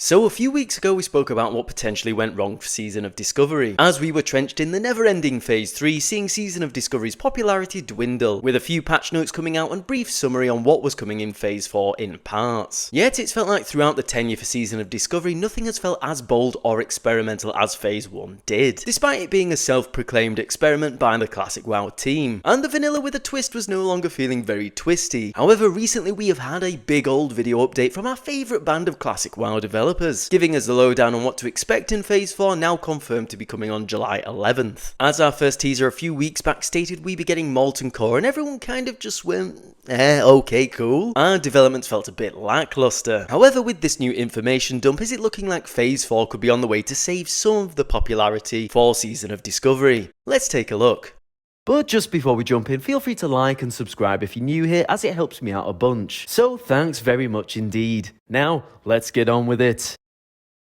So a few weeks ago we spoke about what potentially went wrong for Season of Discovery, as we were trenched in the never-ending Phase 3, seeing Season of Discovery's popularity dwindle, with a few patch notes coming out and brief summary on what was coming in Phase 4 in parts. Yet it's felt like throughout the tenure for Season of Discovery, nothing has felt as bold or experimental as Phase 1 did, despite it being a self-proclaimed experiment by the Classic WoW team, and the vanilla with a twist was no longer feeling very twisty. However, recently we have had a big old video update from our favourite band of Classic WoW developers, giving us the lowdown on what to expect in Phase 4, now confirmed to be coming on July 11th. As our first teaser a few weeks back stated, we'd be getting Molten Core, and everyone kind of just went, okay, cool. Our developments felt a bit lackluster. However, with this new information dump, is it looking like Phase 4 could be on the way to save some of the popularity for Season of Discovery? Let's take a look. But just before we jump in, feel free to like and subscribe if you're new here, as it helps me out a bunch. So thanks very much indeed. Now, let's get on with it.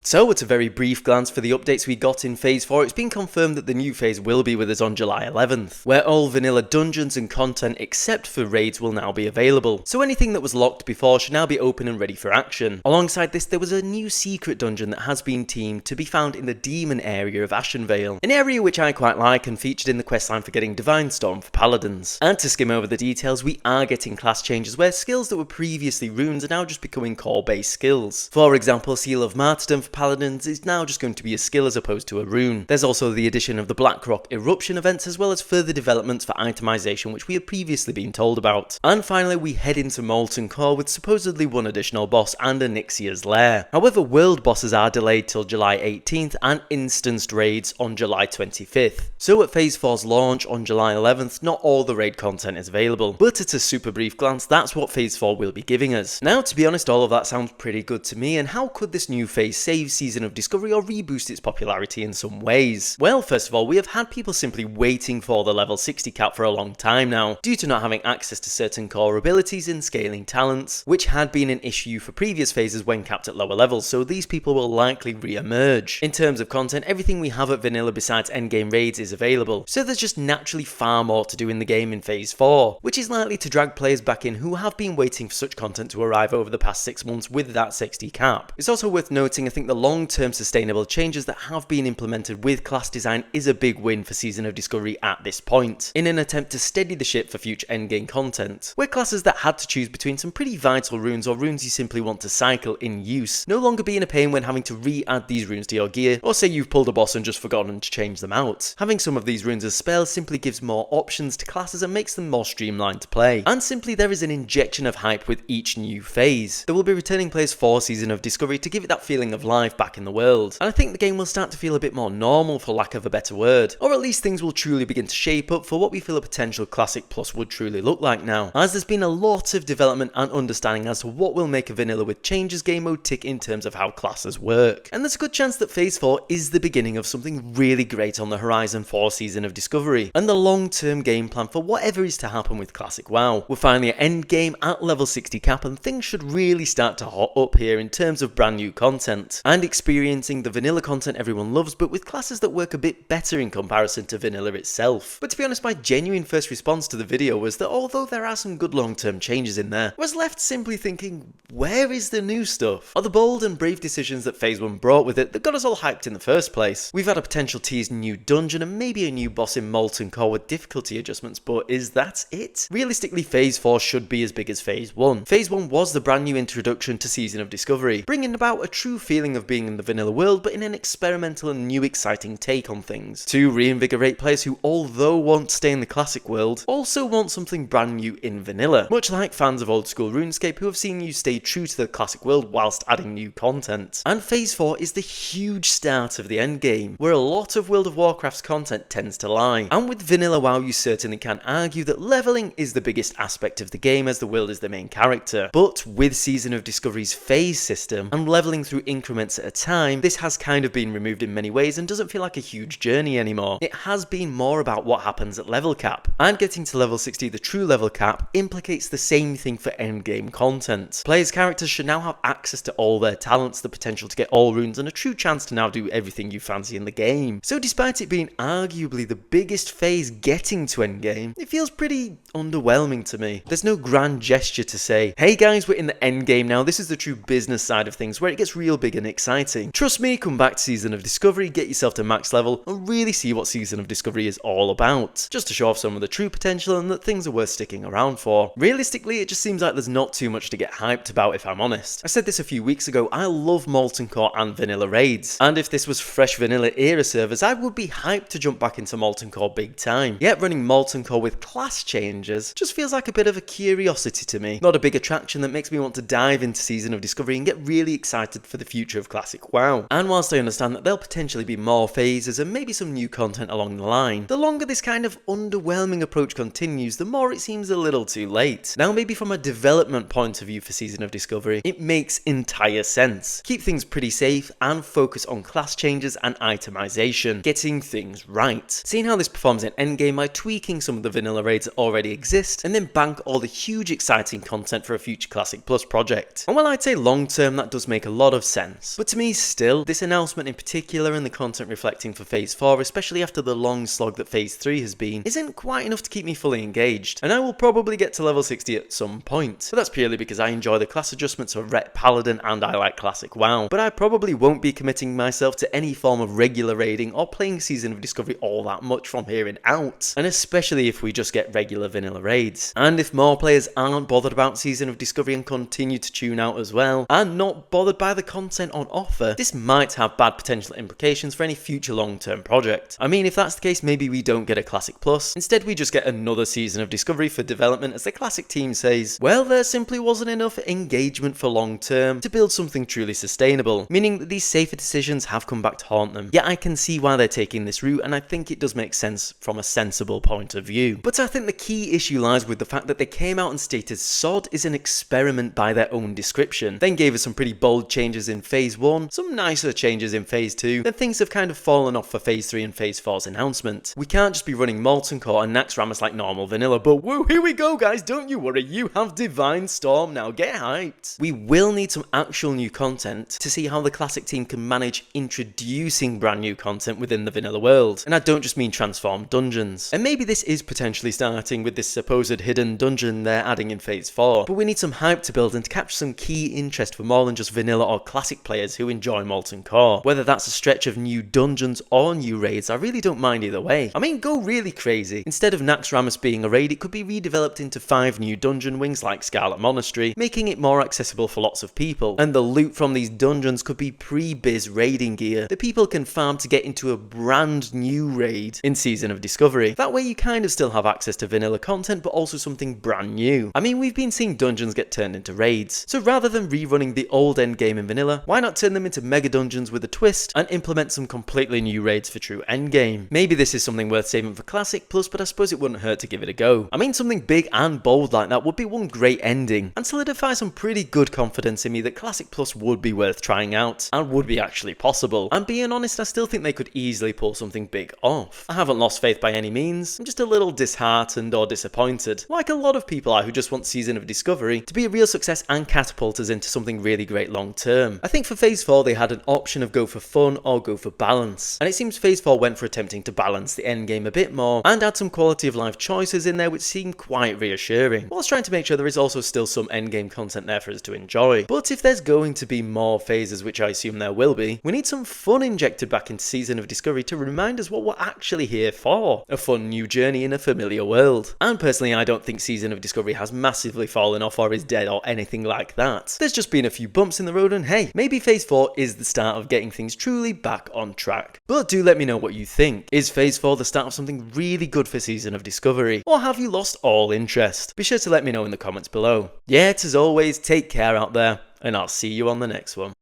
So, at a very brief glance for the updates we got in Phase 4, it's been confirmed that the new phase will be with us on July 11th, where all vanilla dungeons and content except for raids will now be available, so anything that was locked before should now be open and ready for action. Alongside this, there was a new secret dungeon that has been teamed to be found in the demon area of Ashenvale, an area which I quite like and featured in the questline for getting Divine Storm for Paladins. And to skim over the details, we are getting class changes where skills that were previously runes are now just becoming core-based skills. For example, Seal of Martyrdom for Paladins is now just going to be a skill as opposed to a rune. There's also the addition of the Blackrock Eruption events, as well as further developments for itemization which we have previously been told about. And finally we head into Molten Core with supposedly one additional boss and a Nixia's Lair. However, world bosses are delayed till July 18th and instanced raids on July 25th. So at Phase 4's launch on July 11th, not all the raid content is available, but at a super brief glance that's what Phase 4 will be giving us. Now, to be honest, all of that sounds pretty good to me, and how could this new phase save Season of Discovery or reboost its popularity in some ways? Well, first of all, we have had people simply waiting for the level 60 cap for a long time now, due to not having access to certain core abilities and scaling talents, which had been an issue for previous phases when capped at lower levels, so these people will likely re-emerge. In terms of content, everything we have at vanilla besides endgame raids is available, so there's just naturally far more to do in the game in Phase 4, which is likely to drag players back in who have been waiting for such content to arrive over the past 6 months with that 60 cap. It's also worth noting, I think the long-term sustainable changes that have been implemented with class design is a big win for Season of Discovery at this point, in an attempt to steady the ship for future endgame content, where classes that had to choose between some pretty vital runes or runes you simply want to cycle in use no longer be in a pain when having to re-add these runes to your gear, or say you've pulled a boss and just forgotten to change them out. Having some of these runes as spells simply gives more options to classes and makes them more streamlined to play, and simply there is an injection of hype with each new phase. There will be returning players for Season of Discovery to give it that feeling of life back in the world, and I think the game will start to feel a bit more normal, for lack of a better word, or at least things will truly begin to shape up for what we feel a potential Classic Plus would truly look like now, as there's been a lot of development and understanding as to what will make a vanilla with changes game mode tick in terms of how classes work, and there's a good chance that Phase 4 is the beginning of something really great on the horizon for Season of Discovery, and the long-term game plan for whatever is to happen with Classic WoW. We're finally at endgame at level 60 cap, and things should really start to hot up here in terms of brand new content, and experiencing the vanilla content everyone loves, but with classes that work a bit better in comparison to vanilla itself. But to be honest, my genuine first response to the video was that although there are some good long-term changes in there, I was left simply thinking, where is the new stuff? Are the bold and brave decisions that Phase 1 brought with it that got us all hyped in the first place? We've had a potential teased new dungeon and maybe a new boss in Molten Core with difficulty adjustments, but is that it? Realistically, Phase 4 should be as big as Phase 1. Phase 1 was the brand new introduction to Season of Discovery, bringing about a true feeling of being in the vanilla world, but in an experimental and new exciting take on things, to reinvigorate players who, although want to stay in the classic world, also want something brand new in vanilla, much like fans of old school RuneScape who have seen you stay true to the classic world whilst adding new content. And Phase 4 is the huge start of the endgame, where a lot of World of Warcraft's content tends to lie, and with vanilla WoW you certainly can argue that leveling is the biggest aspect of the game, as the world is the main character, but with Season of Discovery's phase system and leveling through increments at a time, this has kind of been removed in many ways and doesn't feel like a huge journey anymore. It has been more about what happens at level cap, and getting to level 60, the true level cap, implicates the same thing for endgame content. Players' characters should now have access to all their talents, the potential to get all runes, and a true chance to now do everything you fancy in the game. So despite it being arguably the biggest phase getting to endgame, it feels pretty underwhelming to me. There's no grand gesture to say, hey guys, we're in the endgame now, this is the true business side of things, where it gets real big and exciting. Trust me, come back to Season of Discovery, get yourself to max level, and really see what Season of Discovery is all about, just to show off some of the true potential and that things are worth sticking around for. Realistically, it just seems like there's not too much to get hyped about, if I'm honest. I said this a few weeks ago, I love Molten Core and Vanilla Raids, and if this was fresh Vanilla era servers, I would be hyped to jump back into Molten Core big time. Yet running Molten Core with class changes just feels like a bit of a curiosity to me, not a big attraction that makes me want to dive into Season of Discovery and get really excited for the future of Classic WoW. And whilst I understand that there'll potentially be more phases and maybe some new content along the line, the longer this kind of underwhelming approach continues, the more it seems a little too late. Now, maybe from a development point of view for Season of Discovery, it makes entire sense. Keep things pretty safe and focus on class changes and itemization, getting things right. Seeing how this performs in endgame by tweaking some of the vanilla raids that already exist, and then bank all the huge exciting content for a future Classic Plus project. And while I'd say long term that does make a lot of sense, but to me still, this announcement in particular and the content reflecting for Phase 4, especially after the long slog that Phase 3 has been, isn't quite enough to keep me fully engaged, and I will probably get to level 60 at some point. But that's purely because I enjoy the class adjustments of Ret Paladin and I like Classic WoW, but I probably won't be committing myself to any form of regular raiding or playing Season of Discovery all that much from here in out, and especially if we just get regular vanilla raids. And if more players aren't bothered about Season of Discovery and continue to tune out as well, and not bothered by the content on offer, this might have bad potential implications for any future long-term project. I mean, if that's the case, maybe we don't get a Classic Plus. Instead, we just get another Season of Discovery for development as the Classic team says, well, there simply wasn't enough engagement for long-term to build something truly sustainable, meaning that these safer decisions have come back to haunt them. Yet I can see why they're taking this route, and I think it does make sense from a sensible point of view. But I think the key issue lies with the fact that they came out and stated SOD is an experiment by their own description, then gave us some pretty bold changes in Phase 1, some nicer changes in Phase 2, then things have kind of fallen off for Phase 3 and Phase 4's announcement. We can't just be running Molten Core and Naxxramas like normal vanilla, but woo, here we go guys, don't you worry, you have Divine Storm now, get hyped. We will need some actual new content to see how the Classic team can manage introducing brand new content within the vanilla world, and I don't just mean transformed dungeons. And maybe this is potentially starting with this supposed hidden dungeon they're adding in Phase 4, but we need some hype to build and to capture some key interest for more than just vanilla or classic players who enjoy Molten Core. Whether that's a stretch of new dungeons or new raids, I really don't mind either way. I mean, go really crazy. Instead of Naxxramas being a raid, it could be redeveloped into 5 new dungeon wings like Scarlet Monastery, making it more accessible for lots of people. And the loot from these dungeons could be pre-biz raiding gear that people can farm to get into a brand new raid in Season of Discovery. That way you kind of still have access to vanilla content, but also something brand new. I mean, we've been seeing dungeons get turned into raids, so rather than rerunning the old endgame in vanilla, why not turn them into mega dungeons with a twist and implement some completely new raids for true endgame? Maybe this is something worth saving for Classic Plus, but I suppose it wouldn't hurt to give it a go. I mean, something big and bold like that would be one great ending, and solidify some pretty good confidence in me that Classic Plus would be worth trying out, and would be actually possible. And being honest, I still think they could easily pull something big off. I haven't lost faith by any means, I'm just a little disheartened or disappointed, like a lot of people are who just want Season of Discovery to be a real success and catapult us into something really great long term. I think for Phase 4 they had an option of go for fun or go for balance, and it seems Phase 4 went for attempting to balance the endgame a bit more and add some quality of life choices in there which seemed quite reassuring, whilst trying to make sure there is also still some endgame content there for us to enjoy. But if there's going to be more phases, which I assume there will be, we need some fun injected back into Season of Discovery to remind us what we're actually here for, a fun new journey in a familiar world. And personally, I don't think Season of Discovery has massively fallen off or is dead or anything like that. There's just been a few bumps in the road, and hey, maybe Phase 4 is the start of getting things truly back on track. But do let me know what you think. Is Phase 4 the start of something really good for Season of Discovery, or have you lost all interest? Be sure to let me know in the comments below. Yet as always, take care out there, and I'll see you on the next one.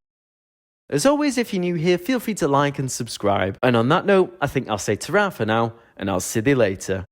As always, if you're new here, feel free to like and subscribe. And on that note, I think I'll say ta-ra for now, and I'll see you later.